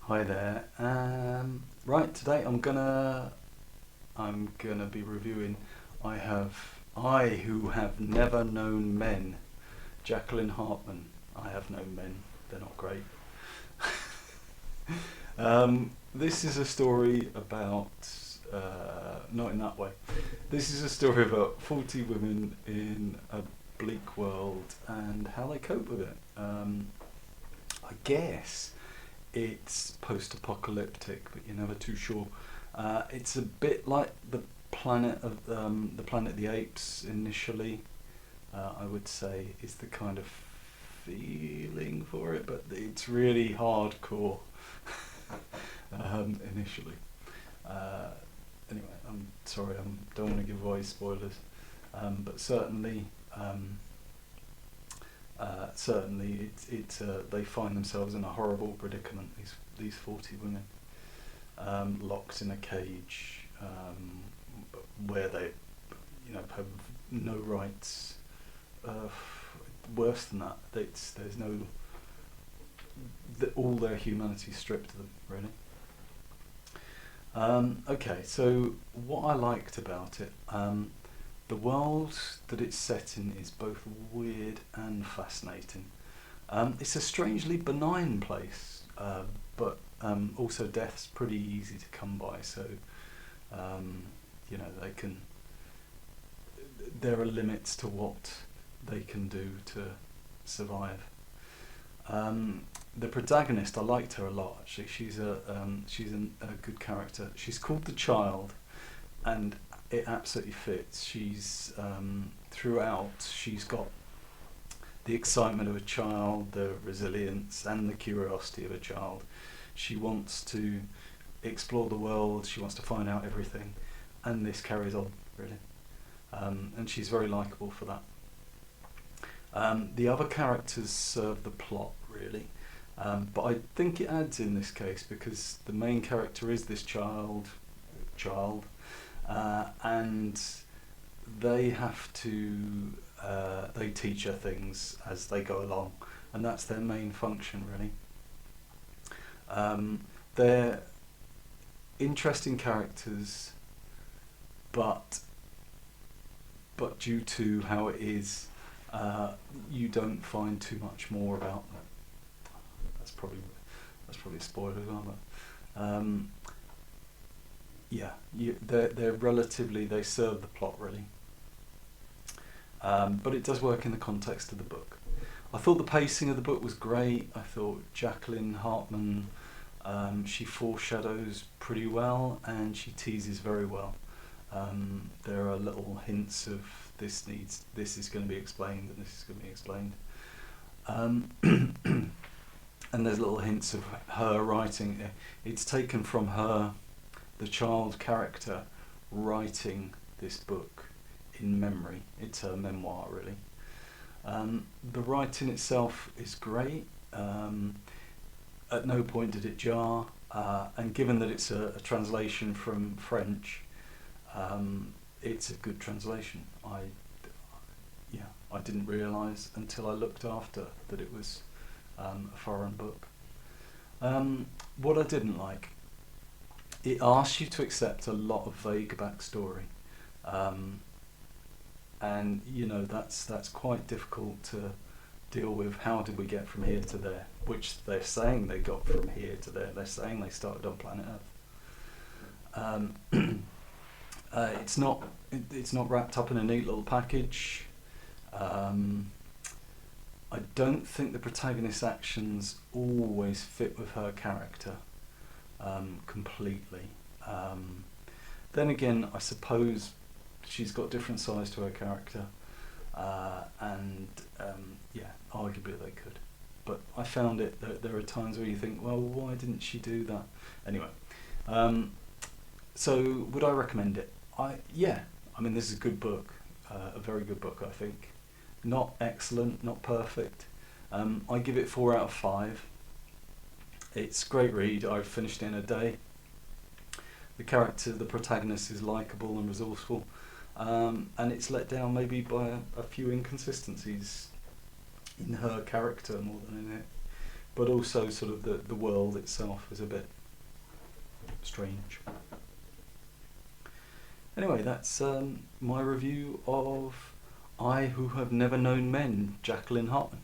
Hi there. Right, today I'm gonna be reviewing I Who Have Never Known Men. Jacqueline Hartman. I have known men. They're not great. This is a story about not in that way. This is a story about 40 women in a bleak world and how they cope with it. I guess it's post-apocalyptic, but you're never too sure. It's a bit like the Planet of the Apes initially. I would say is the kind of feeling for it, but it's really hardcore initially. Uh, anyway, I'm sorry, I don't want to give away spoilers, but certainly they find themselves in a horrible predicament. These 40 women, locked in a cage, where they, have no rights. Worse than that, there's no. All their humanity stripped of them, really. Okay, so what I liked about it, the world that it's set in is both weird and fascinating. It's a strangely benign place, but also death's pretty easy to come by. So, they can. There are limits to what they can do to survive. The protagonist, I liked her a lot. Actually, she's a good character. She's called the Child, and it absolutely fits. She's throughout. She's got the excitement of a child, the resilience, and the curiosity of a child. She wants to explore the world. She wants to find out everything, and this carries on really. And she's very likable for that. The other characters serve the plot really, but I think it adds in this case because the main character is this child, and they have to they teach her things as they go along, and that's their main function really. They're interesting characters, but due to how it is, you don't find too much more about them. That's probably a spoiler as well. But they're relatively, they serve the plot really. But it does work in the context of the book. I thought the pacing of the book was great. I thought Jacqueline Hartman, she foreshadows pretty well and she teases very well. There are little hints of this is going to be explained and this is going to be explained. And there's little hints of her writing. It's taken from her, the child character, writing this book in memory. It's her memoir really. The writing itself is great. At no point did it jar, and given that it's a translation from French, it's a good translation. I didn't realise until I looked after that it was a foreign book. What I didn't like, it asks you to accept a lot of vague backstory, and that's quite difficult to deal with. How did we get from here to there? Which they're saying they got from here to there. They're saying they started on planet Earth. It's not wrapped up in a neat little package. I don't think the protagonist's actions always fit with her character completely. Then again, I suppose she's got different sides to her character, and arguably they could. But I found it that there are times where you think, well, why didn't she do that? Anyway, so would I recommend it? This is a good book, a very good book, I think. Not excellent, not perfect. I give it 4 out of 5. It's a great read. I've finished it in a day. The protagonist is likeable and resourceful, and it's let down maybe by a few inconsistencies in her character more than in it. but also sort of the world itself is a bit strange. Anyway, that's my review of I Who Have Never Known Men, Jacqueline Hartman.